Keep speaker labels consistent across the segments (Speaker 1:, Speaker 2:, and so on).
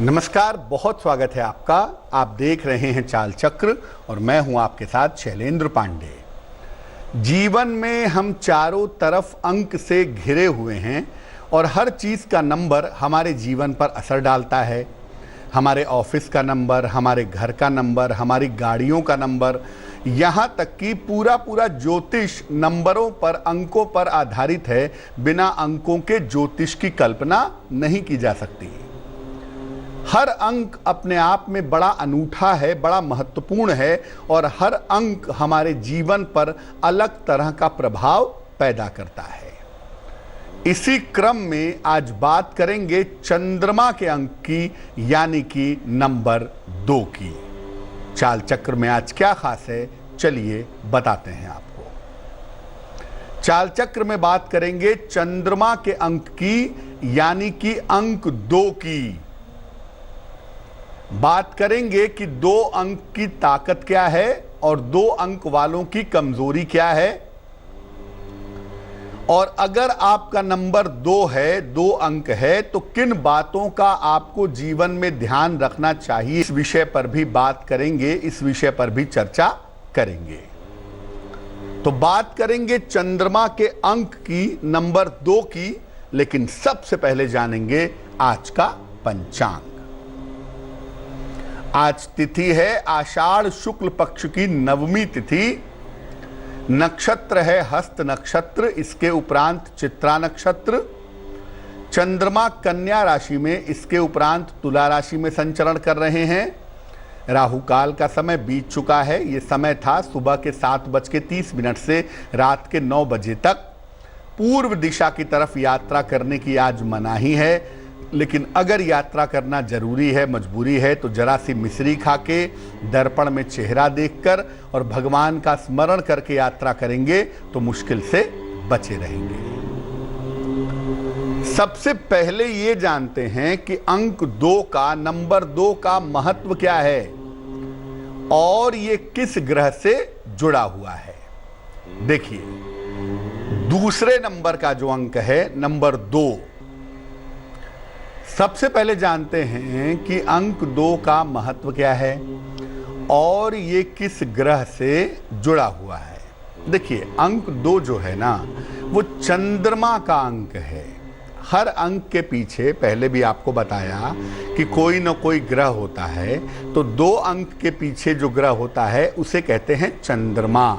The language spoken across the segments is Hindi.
Speaker 1: नमस्कार, बहुत स्वागत है आपका। आप देख रहे हैं चाल चक्र और मैं हूं आपके साथ शैलेंद्र पांडे। जीवन में हम चारों तरफ अंक से घिरे हुए हैं और हर चीज़ का नंबर हमारे जीवन पर असर डालता है। हमारे ऑफिस का नंबर, हमारे घर का नंबर, हमारी गाड़ियों का नंबर, यहाँ तक कि पूरा ज्योतिष नंबरों पर, अंकों पर आधारित है। बिना अंकों के ज्योतिष की कल्पना नहीं की जा सकती। हर अंक अपने आप में बड़ा अनूठा है, बड़ा महत्वपूर्ण है और हर अंक हमारे जीवन पर अलग तरह का प्रभाव पैदा करता है। इसी क्रम में आज बात करेंगे चंद्रमा के अंक की, यानी कि नंबर 2 की। चाल चक्र में आज क्या खास है, चलिए बताते हैं आपको। चाल चक्र में बात करेंगे चंद्रमा के अंक की, यानी कि अंक 2 की। बात करेंगे कि 2 अंक की ताकत क्या है और 2 अंक वालों की कमजोरी क्या है, और अगर आपका नंबर 2 है, 2 अंक है, तो किन बातों का आपको जीवन में ध्यान रखना चाहिए, इस विषय पर भी बात करेंगे, इस विषय पर भी चर्चा करेंगे। तो बात करेंगे चंद्रमा के अंक की, नंबर 2 की, लेकिन सबसे पहले जानेंगे आज का पंचांग। आज तिथि है आषाढ़ शुक्ल पक्ष की 9वीं तिथि। नक्षत्र है हस्त नक्षत्र, इसके उपरांत चित्रा नक्षत्र। चंद्रमा कन्या राशि में, इसके उपरांत तुला राशि में संचरण कर रहे हैं। राहु काल का समय बीत चुका है। ये समय था सुबह के 7:30 से रात के 9 बजे तक। पूर्व दिशा की तरफ यात्रा करने की आज मनाही है, लेकिन अगर यात्रा करना जरूरी है, मजबूरी है, तो जरा सी मिश्री खा के, दर्पण में चेहरा देखकर और भगवान का स्मरण करके यात्रा करेंगे तो मुश्किल से बचे रहेंगे। सबसे पहले ये जानते हैं कि अंक 2 का, नंबर 2 का महत्व क्या है और ये किस ग्रह से जुड़ा हुआ है। देखिए, दूसरे नंबर का जो अंक है, नंबर 2, सबसे पहले जानते हैं कि अंक 2 का महत्व क्या है और ये किस ग्रह से जुड़ा हुआ है। देखिए, अंक 2 जो है ना, वो चंद्रमा का अंक है। हर अंक के पीछे, पहले भी आपको बताया कि कोई ना कोई ग्रह होता है, तो 2 अंक के पीछे जो ग्रह होता है उसे कहते हैं चंद्रमा।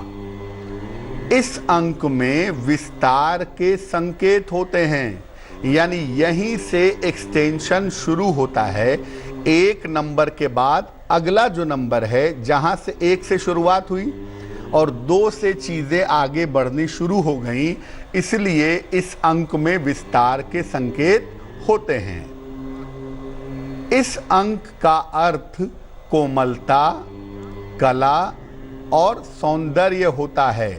Speaker 1: इस अंक में विस्तार के संकेत होते हैं, यानी यहीं से एक्सटेंशन शुरू होता है। 1 नंबर के बाद अगला जो नंबर है, जहां से 1 से शुरुआत हुई और 2 से चीजें आगे बढ़नी शुरू हो गई, इसलिए इस अंक में विस्तार के संकेत होते हैं। इस अंक का अर्थ कोमलता, कला और सौंदर्य होता है।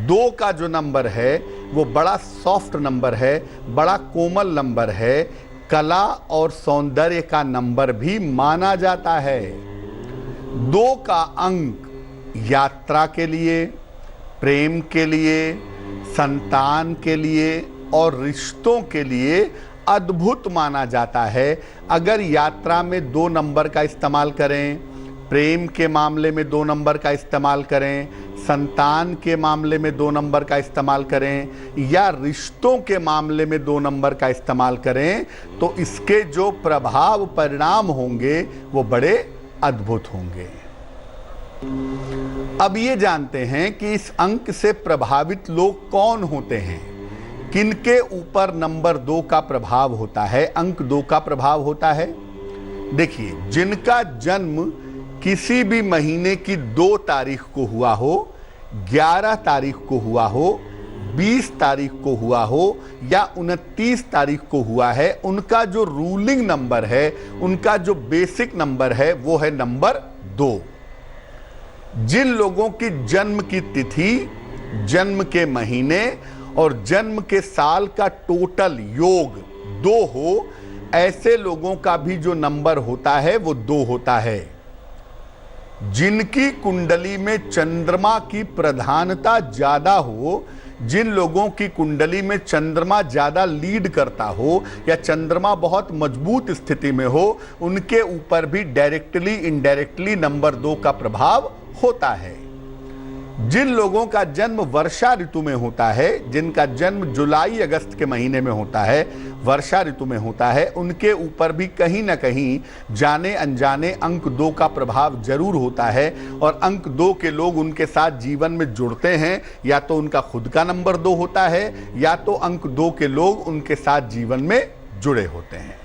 Speaker 1: 2 का जो नंबर है वो बड़ा सॉफ्ट नंबर है, बड़ा कोमल नंबर है, कला और सौंदर्य का नंबर भी माना जाता है। 2 का अंक यात्रा के लिए, प्रेम के लिए, संतान के लिए और रिश्तों के लिए अद्भुत माना जाता है। अगर यात्रा में 2 नंबर का इस्तेमाल करें, प्रेम के मामले में 2 नंबर का इस्तेमाल करें, संतान के मामले में 2 नंबर का इस्तेमाल करें या रिश्तों के मामले में 2 नंबर का इस्तेमाल करें, तो इसके जो प्रभाव परिणाम होंगे वो बड़े अद्भुत होंगे। अब ये जानते हैं कि इस अंक से प्रभावित लोग कौन होते हैं, किनके ऊपर नंबर 2 का प्रभाव होता है, अंक 2 का प्रभाव होता है। देखिए, जिनका जन्म किसी भी महीने की 2 तारीख को हुआ हो, 11 तारीख को हुआ हो, 20 तारीख को हुआ हो या 29 तारीख को हुआ है, उनका जो रूलिंग नंबर है, उनका जो बेसिक नंबर है, वो है नंबर 2। जिन लोगों की जन्म की तिथि, जन्म के महीने और जन्म के साल का टोटल योग 2 हो, ऐसे लोगों का भी जो नंबर होता है वो 2 होता है। जिनकी कुंडली में चंद्रमा की प्रधानता ज्यादा हो, जिन लोगों की कुंडली में चंद्रमा ज्यादा लीड करता हो या चंद्रमा बहुत मजबूत स्थिति में हो, उनके ऊपर भी डायरेक्टली इनडायरेक्टली नंबर 2 का प्रभाव होता है। जिन लोगों का जन्म वर्षा ऋतु में होता है, जिनका जन्म जुलाई अगस्त के महीने में होता है, वर्षा ऋतु में होता है, उनके ऊपर भी कहीं ना कहीं जाने अनजाने अंक 2 का प्रभाव जरूर होता है। और अंक 2 के लोग उनके साथ जीवन में जुड़ते हैं, या तो उनका खुद का नंबर 2 होता है, या तो अंक 2 के लोग उनके साथ जीवन में जुड़े होते हैं।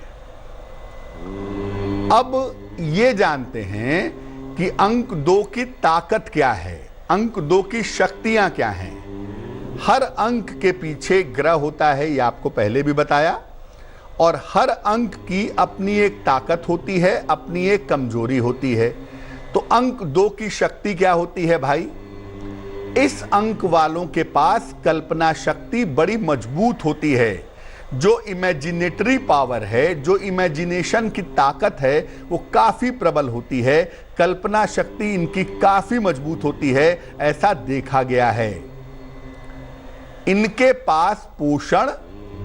Speaker 1: अब ये जानते हैं कि अंक 2 की ताकत क्या है, अंक 2 की शक्तियां क्या हैं। हर अंक के पीछे ग्रह होता है, ये आपको पहले भी बताया, और हर अंक की अपनी एक ताकत होती है, अपनी एक कमजोरी होती है। तो अंक 2 की शक्ति क्या होती है भाई? इस अंक वालों के पास कल्पना शक्ति बड़ी मजबूत होती है। जो इमेजिनेटरी पावर है, जो इमेजिनेशन की ताकत है, वो काफी प्रबल होती है। कल्पना शक्ति इनकी काफी मजबूत होती है, ऐसा देखा गया है। इनके पास पोषण,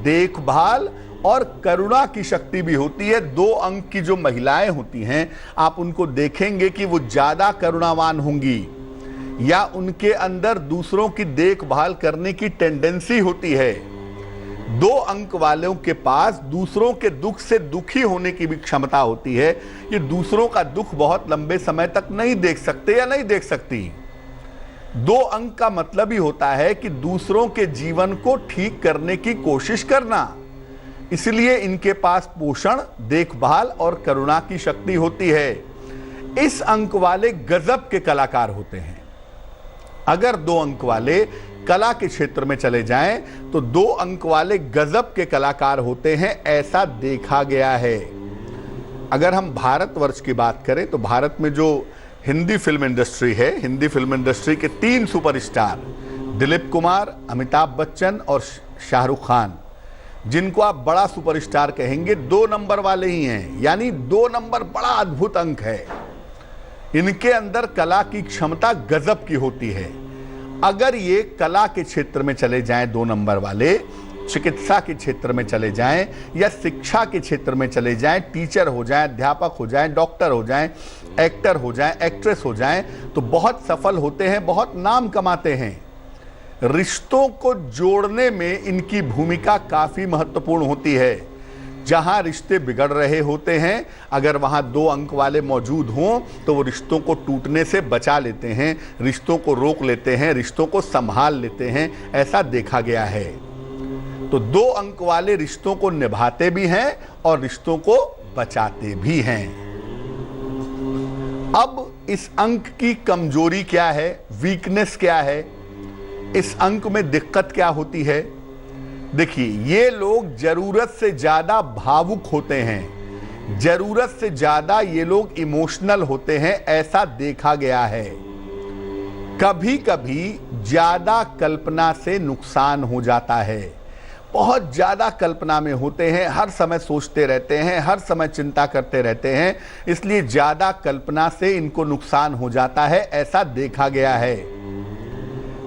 Speaker 1: देखभाल और करुणा की शक्ति भी होती है। 2 अंक की जो महिलाएं होती हैं, आप उनको देखेंगे कि वो ज्यादा करुणावान होंगी, या उनके अंदर दूसरों की देखभाल करने की टेंडेंसी होती है। 2 अंक वालों के पास दूसरों के दुख से दुखी होने की भी क्षमता होती है। ये दूसरों का दुख बहुत लंबे समय तक नहीं देख सकते या नहीं देख सकती। 2 अंक का मतलब ही होता है कि दूसरों के जीवन को ठीक करने की कोशिश करना। इसलिए इनके पास पोषण, देखभाल और करुणा की शक्ति होती है। इस अंक वाले गजब के कलाकार होते हैं। अगर 2 अंक वाले कला के क्षेत्र में चले जाएं तो 2 अंक वाले गजब के कलाकार होते हैं, ऐसा देखा गया है। अगर हम भारतवर्ष की बात करें तो भारत में जो हिंदी फिल्म इंडस्ट्री है, हिंदी फिल्म इंडस्ट्री के 3 सुपरस्टार दिलीप कुमार, अमिताभ बच्चन और शाहरुख खान, जिनको आप बड़ा सुपरस्टार कहेंगे, 2 नंबर वाले ही हैं। यानी 2 नंबर बड़ा अद्भुत अंक है। इनके अंदर कला की क्षमता गजब की होती है। अगर ये कला के क्षेत्र में चले जाएं 2 नंबर वाले, चिकित्सा के क्षेत्र में चले जाएं या शिक्षा के क्षेत्र में चले जाएं, टीचर हो जाएं, अध्यापक हो जाएं, डॉक्टर हो जाएं, एक्टर हो जाएं, एक्ट्रेस हो जाएं, तो बहुत सफल होते हैं, बहुत नाम कमाते हैं। रिश्तों को जोड़ने में इनकी भूमिका काफी महत्वपूर्ण होती है। जहां रिश्ते बिगड़ रहे होते हैं, अगर वहां 2 अंक वाले मौजूद हों तो वो रिश्तों को टूटने से बचा लेते हैं, रिश्तों को रोक लेते हैं, रिश्तों को संभाल लेते हैं, ऐसा देखा गया है। तो 2 अंक वाले रिश्तों को निभाते भी हैं और रिश्तों को बचाते भी हैं। अब इस अंक की कमजोरी क्या है, वीकनेस क्या है, इस अंक में दिक्कत क्या होती है? देखिए, ये लोग जरूरत से ज्यादा भावुक होते हैं, जरूरत से ज्यादा ये लोग इमोशनल होते हैं, ऐसा देखा गया है। कभी कभी ज्यादा कल्पना से नुकसान हो जाता है। बहुत ज्यादा कल्पना में होते हैं, हर समय सोचते रहते हैं, हर समय चिंता करते रहते हैं, इसलिए ज्यादा कल्पना से इनको नुकसान हो जाता है, ऐसा देखा गया है।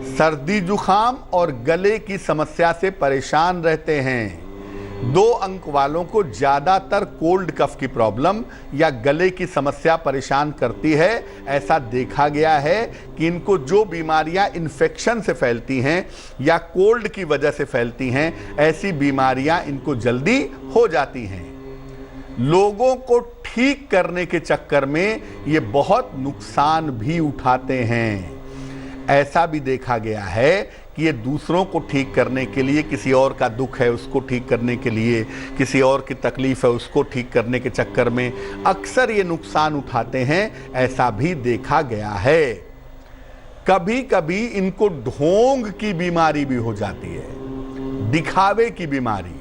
Speaker 1: सर्दी जुखाम और गले की समस्या से परेशान रहते हैं। 2 अंक वालों को ज्यादातर कोल्ड कफ की प्रॉब्लम या गले की समस्या परेशान करती है। ऐसा देखा गया है कि इनको जो बीमारियां इन्फेक्शन से फैलती हैं या कोल्ड की वजह से फैलती हैं, ऐसी बीमारियां इनको जल्दी हो जाती हैं। लोगों को ठीक करने के चक्कर में ये बहुत नुकसान भी उठाते हैं। ऐसा भी देखा गया है कि ये दूसरों को ठीक करने के लिए, किसी और का दुख है उसको ठीक करने के लिए, किसी और की तकलीफ है उसको ठीक करने के चक्कर में अक्सर ये नुकसान उठाते हैं, ऐसा भी देखा गया है। कभी कभी इनको ढोंग की बीमारी भी हो जाती है, दिखावे की बीमारी।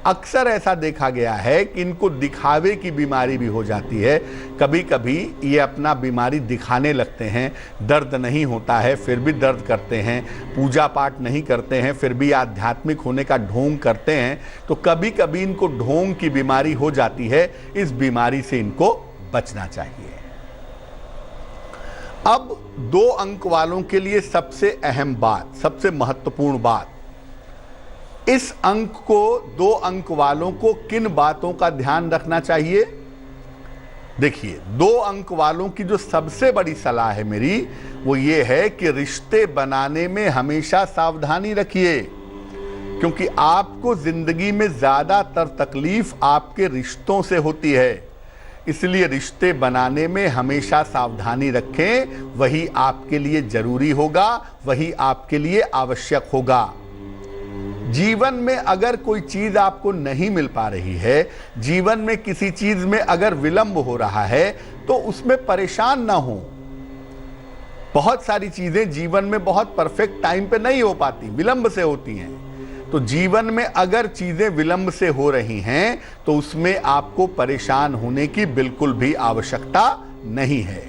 Speaker 1: अक्सर ऐसा देखा गया है कि इनको दिखावे की बीमारी भी हो जाती है। कभी कभी ये अपना बीमारी दिखाने लगते हैं, दर्द नहीं होता है फिर भी दर्द करते हैं, पूजा पाठ नहीं करते हैं फिर भी आध्यात्मिक होने का ढोंग करते हैं। तो कभी कभी इनको ढोंग की बीमारी हो जाती है, इस बीमारी से इनको बचना चाहिए। अब 2 अंक वालों के लिए सबसे अहम बात, सबसे महत्वपूर्ण बात, इस अंक को 2 अंक वालों को किन बातों का ध्यान रखना चाहिए? देखिए, 2 अंक वालों की जो सबसे बड़ी सलाह है मेरी, वो ये है कि रिश्ते बनाने में हमेशा सावधानी रखिए, क्योंकि आपको जिंदगी में ज्यादातर तकलीफ आपके रिश्तों से होती है। इसलिए रिश्ते बनाने में हमेशा सावधानी रखें, वही आपके लिए जरूरी होगा, वही आपके लिए आवश्यक होगा। जीवन में अगर कोई चीज आपको नहीं मिल पा रही है, जीवन में किसी चीज में अगर विलंब हो रहा है, तो उसमें परेशान ना हो। बहुत सारी चीजें जीवन में बहुत परफेक्ट टाइम पे नहीं हो पाती, विलंब से होती हैं। तो जीवन में अगर चीजें विलंब से हो रही हैं, तो उसमें आपको परेशान होने की बिल्कुल भी आवश्यकता नहीं है।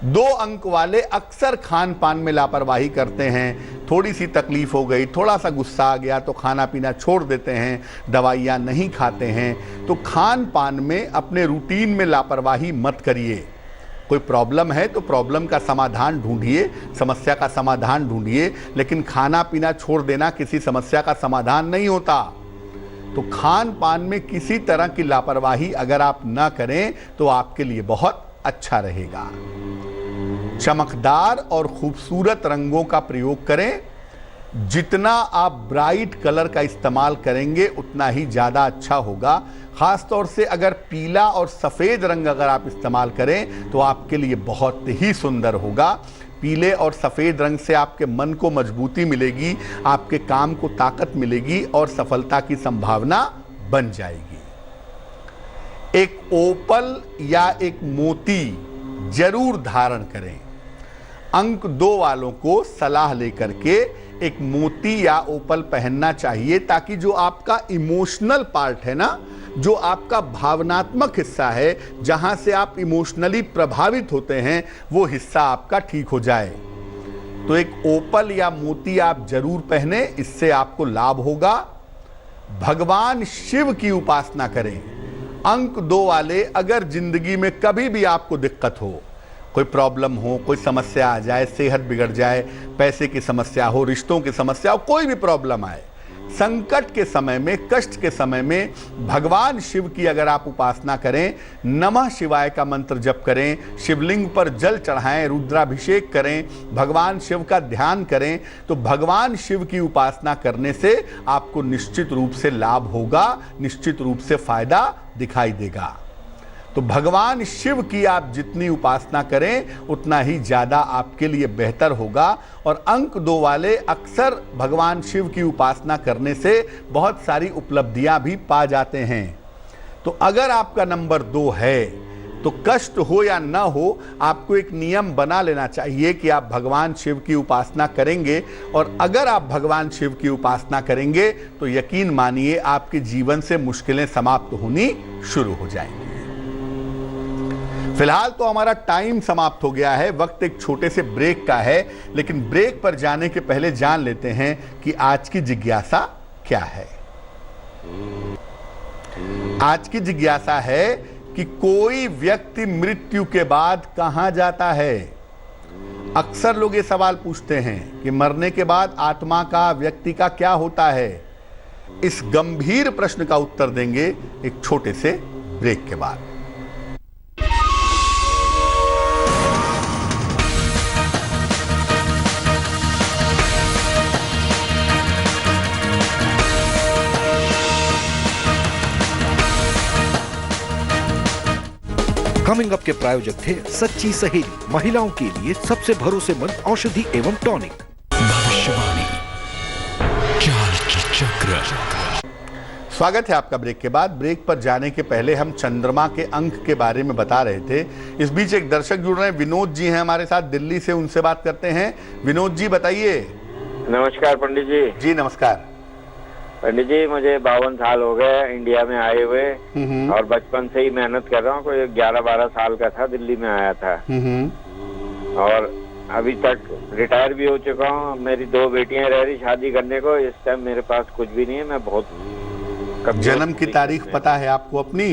Speaker 1: 2 अंक वाले अक्सर खान पान में लापरवाही करते हैं। थोड़ी सी तकलीफ हो गई, थोड़ा सा गुस्सा आ गया तो खाना पीना छोड़ देते हैं, दवाइयाँ नहीं खाते हैं। तो खान पान में अपने रूटीन में लापरवाही मत करिए। कोई प्रॉब्लम है तो प्रॉब्लम का समाधान ढूंढिए, समस्या का समाधान ढूंढिए, लेकिन खाना पीना छोड़ देना किसी समस्या का समाधान नहीं होता। तो खान पान में किसी तरह की लापरवाही अगर आप ना करें तो आपके लिए बहुत अच्छा रहेगा। चमकदार और खूबसूरत रंगों का प्रयोग करें। जितना आप ब्राइट कलर का इस्तेमाल करेंगे उतना ही ज़्यादा अच्छा होगा। ख़ास तौर से अगर पीला और सफ़ेद रंग अगर आप इस्तेमाल करें तो आपके लिए बहुत ही सुंदर होगा। पीले और सफ़ेद रंग से आपके मन को मजबूती मिलेगी, आपके काम को ताकत मिलेगी और सफलता की संभावना बन जाएगी। एक ओपल या एक मोती जरूर धारण करें। अंक 2 वालों को सलाह लेकर के एक मोती या ओपल पहनना चाहिए, ताकि जो आपका इमोशनल पार्ट है ना, जो आपका भावनात्मक हिस्सा है, जहां से आप इमोशनली प्रभावित होते हैं, वो हिस्सा आपका ठीक हो जाए। तो एक ओपल या मोती आप जरूर पहने, इससे आपको लाभ होगा। भगवान शिव की उपासना करें। अंक 2 वाले अगर जिंदगी में कभी भी आपको दिक्कत हो, कोई प्रॉब्लम हो, कोई समस्या आ जाए, सेहत बिगड़ जाए, पैसे की समस्या हो, रिश्तों की समस्या हो, कोई भी प्रॉब्लम आए, संकट के समय में, कष्ट के समय में भगवान शिव की अगर आप उपासना करें, नमः शिवाय का मंत्र जप करें, शिवलिंग पर जल चढ़ाएं, रुद्राभिषेक करें, भगवान शिव का ध्यान करें, तो भगवान शिव की उपासना करने से आपको निश्चित रूप से लाभ होगा, निश्चित रूप से फायदा दिखाई देगा। तो भगवान शिव की आप जितनी उपासना करें उतना ही ज़्यादा आपके लिए बेहतर होगा। और अंक 2 वाले अक्सर भगवान शिव की उपासना करने से बहुत सारी उपलब्धियां भी पा जाते हैं। तो अगर आपका नंबर 2 है तो कष्ट हो या ना हो, आपको एक नियम बना लेना चाहिए कि आप भगवान शिव की उपासना करेंगे। और अगर आप भगवान शिव की उपासना करेंगे तो यकीन मानिए आपके जीवन से मुश्किलें समाप्त होनी शुरू हो जाएंगी। फिलहाल तो हमारा टाइम समाप्त हो गया है, वक्त एक छोटे से ब्रेक का है, लेकिन ब्रेक पर जाने के पहले जान लेते हैं कि आज की जिज्ञासा क्या है। आज की जिज्ञासा है कि कोई व्यक्ति मृत्यु के बाद कहां जाता है। अक्सर लोग ये सवाल पूछते हैं कि मरने के बाद आत्मा का, व्यक्ति का क्या होता है। इस गंभीर प्रश्न का उत्तर देंगे एक छोटे से ब्रेक के बाद।
Speaker 2: कमिंग अप के प्रायोजक थे सच्ची सहेली, महिलाओं के लिए सबसे भरोसेमंद औषधि एवं टॉनिक।
Speaker 3: भविष्यवाणी, चाल की चक्र।
Speaker 1: स्वागत है आपका ब्रेक के बाद। ब्रेक पर जाने के पहले हम चंद्रमा के अंक के बारे में बता रहे थे। इस बीच एक दर्शक जुड़ रहे हैं, विनोद जी हैं हमारे साथ दिल्ली से, उनसे बात करते हैं। विनोद जी बताइए।
Speaker 4: नमस्कार पंडित जी।
Speaker 1: जी नमस्कार
Speaker 4: पंडित जी, मुझे 52 साल हो गए इंडिया में आए हुए, और बचपन से ही मेहनत कर रहा हूँ। कोई 11-12 साल का था, दिल्ली में आया था, और अभी तक रिटायर भी हो चुका हूँ। मेरी 2 बेटियां रह रही शादी करने को। इस टाइम मेरे पास कुछ भी नहीं है। मैं बहुत
Speaker 1: जन्म की तारीख पता है आपको अपनी?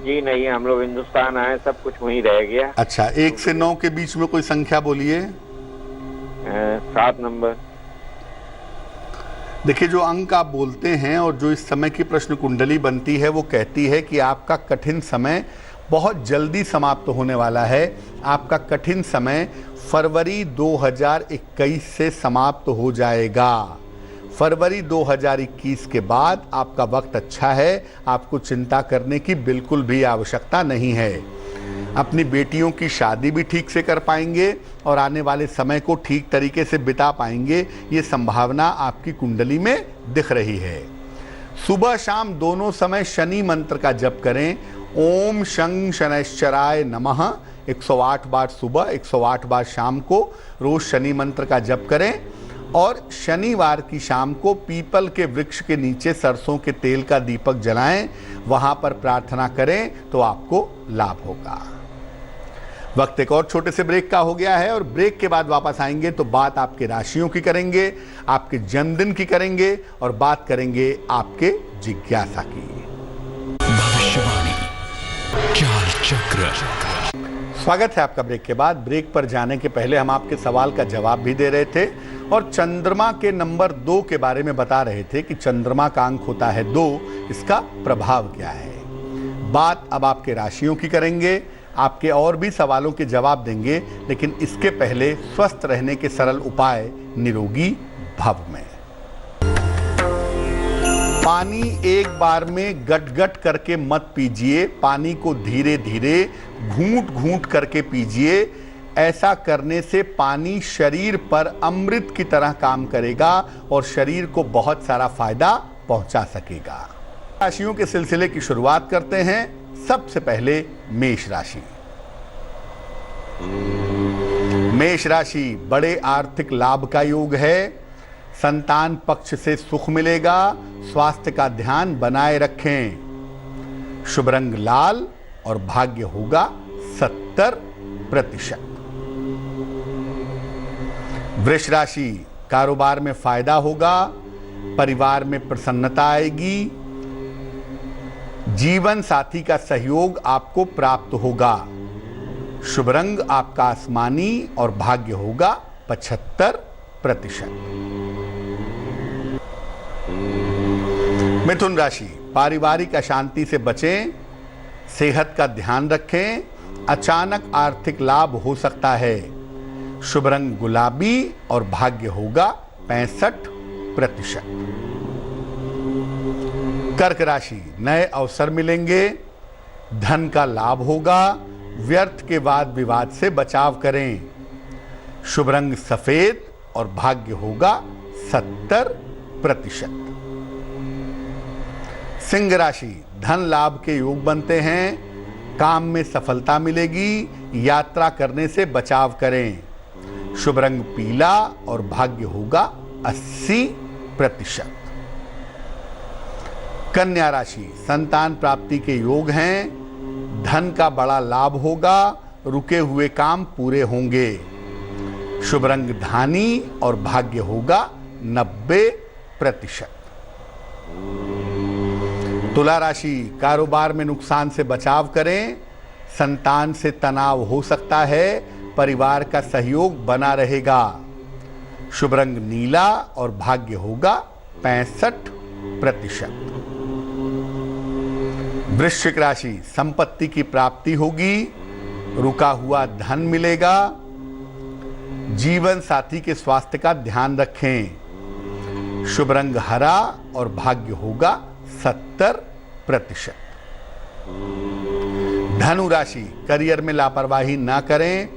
Speaker 4: जी नहीं, हम लोग हिंदुस्तान आए, सब कुछ वहीं रह गया।
Speaker 1: अच्छा, 1 से 9 के बीच में कोई संख्या बोलिए।
Speaker 4: 7 नंबर।
Speaker 1: देखिए, जो अंक आप बोलते हैं और जो इस समय की प्रश्न कुंडली बनती है वो कहती है कि आपका कठिन समय बहुत जल्दी समाप्त होने वाला है। आपका कठिन समय फरवरी 2021 से समाप्त हो जाएगा। फरवरी 2021 के बाद आपका वक्त अच्छा है, आपको चिंता करने की बिल्कुल भी आवश्यकता नहीं है। अपनी बेटियों की शादी भी ठीक से कर पाएंगे और आने वाले समय को ठीक तरीके से बिता पाएंगे, ये संभावना आपकी कुंडली में दिख रही है। सुबह शाम दोनों समय शनि मंत्र का जप करें। ओम शं शनैश्चराय नमः 108 बार सुबह, 108 बार शाम को रोज शनि मंत्र का जप करें और शनिवार की शाम को पीपल के वृक्ष के नीचे सरसों के तेल का दीपक जलाएं, वहां पर प्रार्थना करें तो आपको लाभ होगा। वक्त एक और छोटे से ब्रेक का हो गया है और ब्रेक के बाद वापस आएंगे तो बात आपके राशियों की करेंगे, आपके जन्मदिन की करेंगे और बात करेंगे आपके जिज्ञासा की।
Speaker 3: भविष्यवाणी चाल चक्र।
Speaker 1: स्वागत है आपका ब्रेक के बाद। ब्रेक पर जाने के पहले हम आपके सवाल का जवाब भी दे रहे थे और चंद्रमा के नंबर 2 के बारे में बता रहे थे कि चंद्रमा का अंक होता है 2, इसका प्रभाव क्या है। बात अब आपके राशियों की करेंगे, आपके और भी सवालों के जवाब देंगे, लेकिन इसके पहले स्वस्थ रहने के सरल उपाय निरोगी भव में। पानी एक बार में गट-गट करके मत पीजिए, पानी को धीरे धीरे घूंट-घूंट करके पीजिए। ऐसा करने से पानी शरीर पर अमृत की तरह काम करेगा और शरीर को बहुत सारा फायदा पहुंचा सकेगा। राशियों के सिलसिले की शुरुआत करते हैं। सबसे पहले मेष राशि। मेष राशि, बड़े आर्थिक लाभ का योग है। संतान पक्ष से सुख मिलेगा। स्वास्थ्य का ध्यान बनाए रखें। शुभ रंग लाल और भाग्य होगा 70%। वृष राशि, कारोबार में फायदा होगा। परिवार में प्रसन्नता आएगी। जीवन साथी का सहयोग आपको प्राप्त होगा। शुभ रंग आपका आसमानी और भाग्य होगा 75%। मिथुन राशि, पारिवारिक अशांति से बचें। सेहत का ध्यान रखें। अचानक आर्थिक लाभ हो सकता है। शुभ रंग गुलाबी और भाग्य होगा 65%। कर्क राशि, नए अवसर मिलेंगे। धन का लाभ होगा। व्यर्थ के वाद विवाद से बचाव करें। शुभ रंग सफेद और भाग्य होगा 70%। सिंह राशि, धन लाभ के योग बनते हैं। काम में सफलता मिलेगी। यात्रा करने से बचाव करें। शुभ रंग पीला और भाग्य होगा 80%। कन्या राशि, संतान प्राप्ति के योग हैं। धन का बड़ा लाभ होगा। रुके हुए काम पूरे होंगे। शुभ रंग धानी और भाग्य होगा 90%। तुला राशि, कारोबार में नुकसान से बचाव करें। संतान से तनाव हो सकता है। परिवार का सहयोग बना रहेगा। शुभ रंग नीला और भाग्य होगा 65%। वृश्चिक राशि, संपत्ति की प्राप्ति होगी। रुका हुआ धन मिलेगा। जीवन साथी के स्वास्थ्य का ध्यान रखें। शुभ रंग हरा और भाग्य होगा 70%। धनु राशि, करियर में लापरवाही ना करें।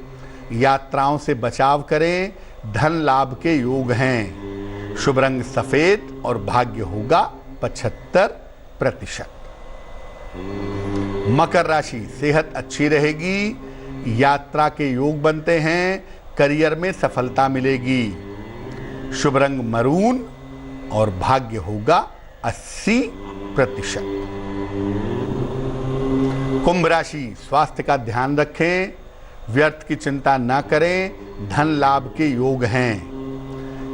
Speaker 1: यात्राओं से बचाव करें। धन लाभ के योग हैं। शुभ रंग सफेद और भाग्य होगा 75%। मकर राशि, सेहत अच्छी रहेगी। यात्रा के योग बनते हैं। करियर में सफलता मिलेगी। शुभ रंग मरून और भाग्य होगा 80%। कुंभ राशि, स्वास्थ्य का ध्यान रखें। व्यर्थ की चिंता ना करें। धन लाभ के योग हैं।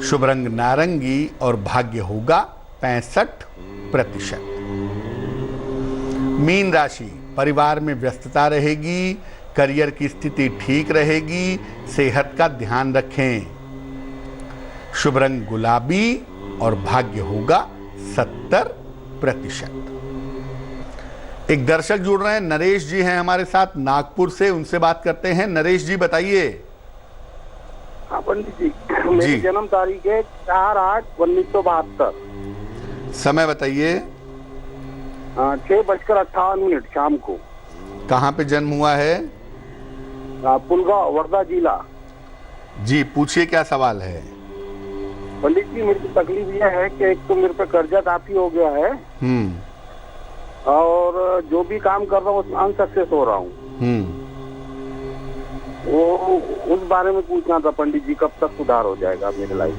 Speaker 1: शुभ रंग नारंगी और भाग्य होगा 65%। मीन राशि, परिवार में व्यस्तता रहेगी, करियर की स्थिति ठीक रहेगी, सेहत का ध्यान रखें। शुभ रंग गुलाबी और भाग्य होगा 70%। एक दर्शक जुड़ रहे हैं, नरेश जी हैं हमारे साथ नागपुर से, उनसे बात करते हैं। नरेश जी बताइए।
Speaker 5: हाँ पंडित जी, मेरी जन्म तारीख है 4/8/1972।
Speaker 1: समय बताइए।
Speaker 5: 6:58 शाम को।
Speaker 1: कहाँ पे जन्म हुआ है?
Speaker 5: पुलगांव, वर्धा जिला।
Speaker 1: जी पूछिए, क्या सवाल है?
Speaker 5: पंडित जी मेरी तकलीफ यह है कि एक तो मेरे पे कर्जा काफी हो गया है और जो भी काम कर रहा हूँ उसमें अनसक्सेस हो रहा हूँ। वो उस बारे में पूछना था पंडित जी, कब तक सुधार हो जाएगा मेरे लाइफ?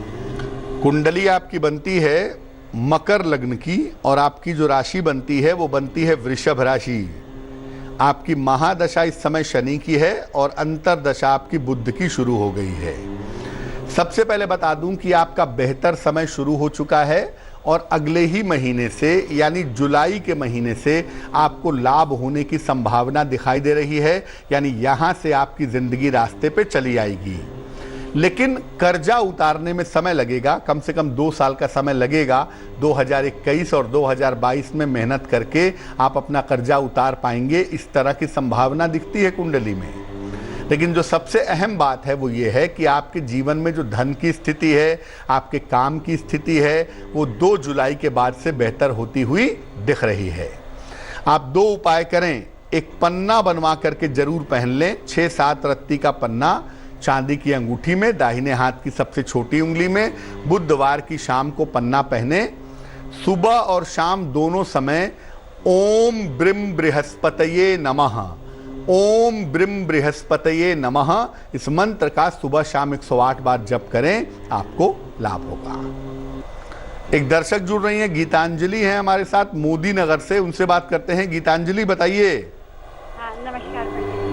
Speaker 1: कुंडली आपकी बनती है मकर लग्न की और आपकी जो राशि बनती है वो बनती है वृषभ राशि। आपकी महादशा इस समय शनि की है और अंतरदशा आपकी बुध की शुरू हो गई है। सबसे पहले बता दूं कि आपका बेहतर समय शुरू हो चुका है और अगले ही महीने से यानी जुलाई के महीने से आपको लाभ होने की संभावना दिखाई दे रही है, यानी यहां से आपकी जिंदगी रास्ते पे चली आएगी। लेकिन कर्जा उतारने में समय लगेगा, कम से कम 2 साल का समय लगेगा। 2021 और 2022 में मेहनत करके आप अपना कर्जा उतार पाएंगे, इस तरह की संभावना दिखती है कुंडली में। लेकिन जो सबसे अहम बात है वो ये है कि आपके जीवन में जो धन की स्थिति है, आपके काम की स्थिति है, वो 2 जुलाई के बाद से बेहतर होती हुई दिख रही है। आप 2 उपाय करें। एक पन्ना बनवा करके जरूर पहन लें, 6-7 रत्ती का पन्ना चांदी की अंगूठी में, दाहिने हाथ की सबसे छोटी उंगली में। बुधवार की शाम को पन्ना पहने। सुबह और शाम दोनों समय ओम ब्रिम बृहस्पतये नमः, ओम ब्रिम बृहस्पतये नमः, इस मंत्र का सुबह शाम 108 बार जप करें, आपको लाभ होगा। एक दर्शक जुड़ रही हैं, गीतांजलि हैं हमारे साथ मोदी नगर से, उनसे बात करते हैं। गीतांजलि बताइए।
Speaker 6: हाँ, नमस्कार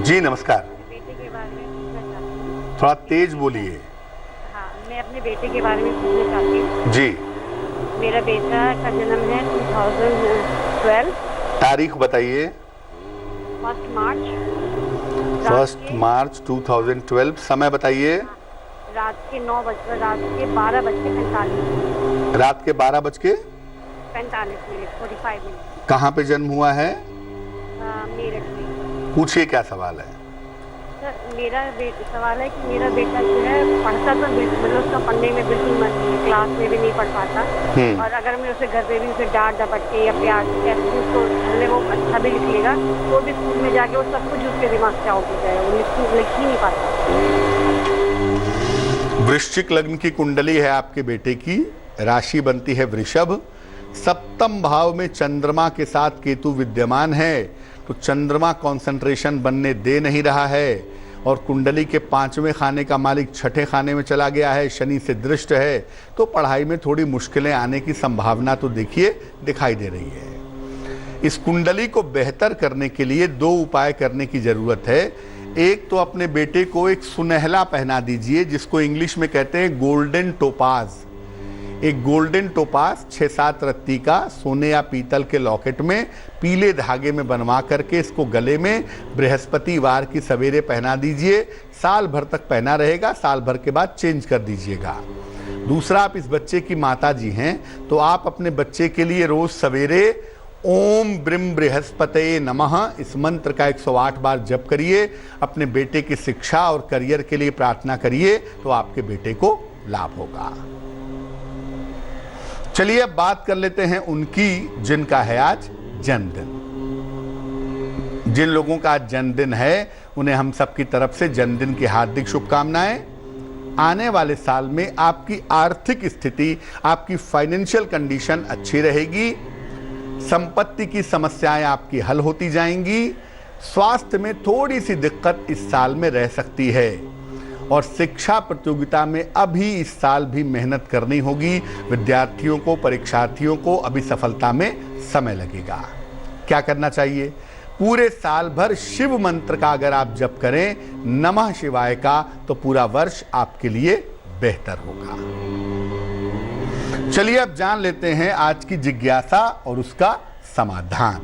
Speaker 1: जी नमस्कार।
Speaker 6: बेटे के बारे में पूछना चाहती हूँ।
Speaker 1: थोड़ा तेज बोलिए।
Speaker 6: हाँ, मैं अपने बेटे के बारे में पूछना चाहती हूँ।
Speaker 1: जी।
Speaker 6: मेरा बेटा का जन्म है 2012।
Speaker 1: तारीख बताइए।
Speaker 6: 1 मार्च।
Speaker 1: 1 मार्च 2012। समय बताइए।
Speaker 6: रात के 12:45।
Speaker 1: रात के 12:45
Speaker 6: 45 मिनट।
Speaker 1: कहाँ पे जन्म हुआ है?
Speaker 6: मेरठ में।
Speaker 1: पूछिए, क्या सवाल है?
Speaker 6: सर मेरा सवाल है कि मेरा बेटा जो है पढ़ता तो बिल्कुल, उसका पढ़ने में बिल्कुल मन नहीं है, क्लास में भी नहीं पढ़ पाता। और अगर मैं उसे घर पे भी उसे डांट डपट या प्यार से कहती हूँ उसको भले वो अच्छा भी लिख लेगा, तो भी स्कूल में जाके वो सब कुछ उसके दिमाग से आउट हो जाएगा, वो लिख ही नहीं पाता।
Speaker 1: वृश्चिक लग्न की कुंडली है आपके बेटे की, राशि बनती है वृषभ। सप्तम भाव में चंद्रमा के साथ केतु विद्यमान है, तो चंद्रमा कंसंट्रेशन बनने दे नहीं रहा है। और कुंडली के 5वें खाने का मालिक 6ठे खाने में चला गया है, शनि से दृष्ट है, तो पढ़ाई में थोड़ी मुश्किलें आने की संभावना तो देखिए दिखाई दे रही है। इस कुंडली को बेहतर करने के लिए 2 उपाय करने की जरूरत है। एक तो अपने बेटे को एक सुनहला पहना दीजिए, जिसको इंग्लिश में कहते हैं गोल्डन टोपाज। एक गोल्डन टोपाज 6-7 रत्ती का सोने या पीतल के लॉकेट में पीले धागे में बनवा करके इसको गले में बृहस्पतिवार की सवेरे पहना दीजिए। साल भर तक पहना रहेगा, साल भर के बाद चेंज कर दीजिएगा। दूसरा, आप इस बच्चे की माता जी हैं, तो आप अपने बच्चे के लिए रोज सवेरे ओम ब्रिम बृहस्पतये नमः इस मंत्र का 108 बार जप करिए। अपने बेटे की शिक्षा और करियर के लिए प्रार्थना करिए, तो आपके बेटे को लाभ होगा। चलिए अब बात कर लेते हैं उनकी जिनका है आज जन्मदिन। जिन लोगों का आज जन्मदिन है उन्हें हम सबकी तरफ से जन्मदिन की हार्दिक शुभकामनाएं। आने वाले साल में आपकी आर्थिक स्थिति, आपकी फाइनेंशियल कंडीशन अच्छी रहेगी। संपत्ति की समस्याएं आपकी हल होती जाएंगी। स्वास्थ्य में थोड़ी सी दिक्कत इस साल में रह सकती है और शिक्षा प्रतियोगिता में अभी इस साल भी मेहनत करनी होगी। विद्यार्थियों को, परीक्षार्थियों को अभी सफलता में समय लगेगा। क्या करना चाहिए? पूरे साल भर शिव मंत्र का अगर आप जप करें, नमः शिवाय का, तो पूरा वर्ष आपके लिए बेहतर होगा। चलिए अब जान लेते हैं आज की जिज्ञासा और उसका समाधान।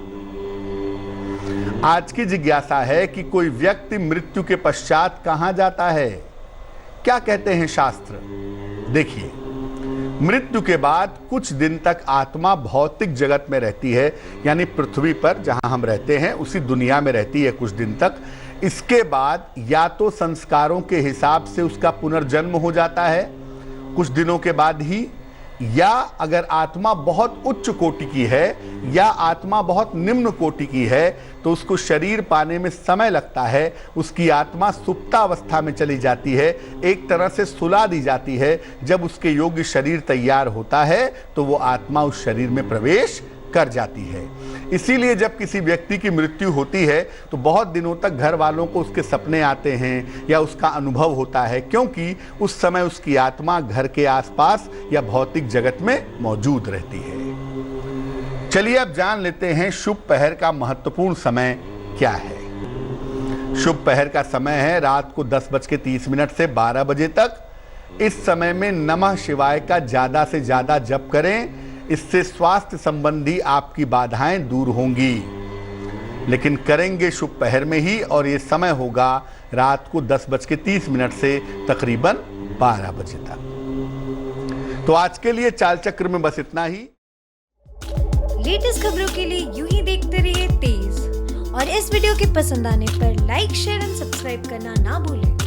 Speaker 1: आज की जिज्ञासा है कि कोई व्यक्ति मृत्यु के पश्चात कहां जाता है? क्या कहते हैं शास्त्र? देखिए, मृत्यु के बाद कुछ दिन तक आत्मा भौतिक जगत में रहती है, यानी पृथ्वी पर जहां हम रहते हैं उसी दुनिया में रहती है कुछ दिन तक। इसके बाद या तो संस्कारों के हिसाब से उसका पुनर्जन्म हो जाता है कुछ दिनों के बाद ही, या अगर आत्मा बहुत उच्च कोटि की है या आत्मा बहुत निम्न कोटि की है तो उसको शरीर पाने में समय लगता है। उसकी आत्मा सुप्तावस्था में चली जाती है, एक तरह से सुला दी जाती है। जब उसके योग्य शरीर तैयार होता है तो वो आत्मा उस शरीर में प्रवेश कर जाती है। इसीलिए जब किसी व्यक्ति की मृत्यु होती है तो बहुत दिनों तक घर वालों को उसके सपने आते हैं या उसका अनुभव होता है, क्योंकि उस समय उसकी आत्मा घर के आसपास या भौतिक जगत में मौजूद रहती है। चलिए अब जान लेते हैं शुभ पहर का महत्वपूर्ण समय क्या है। शुभ पहर का समय है रात को 10:30 से 12 बजे तक। इस समय में नमः शिवाय का ज्यादा से ज्यादा जप करें, इससे स्वास्थ्य संबंधी आपकी बाधाएं दूर होंगी। लेकिन करेंगे शुभ पहर में ही, और ये समय होगा रात को 10:30 से तकरीबन 12 बजे तक। तो आज के लिए चाल चक्र में बस इतना ही।
Speaker 7: लेटेस्ट खबरों के लिए यूं ही देखते रहिए तेज, और इस वीडियो के पसंद आने पर लाइक, शेयर एंड सब्सक्राइब करना ना भूलें।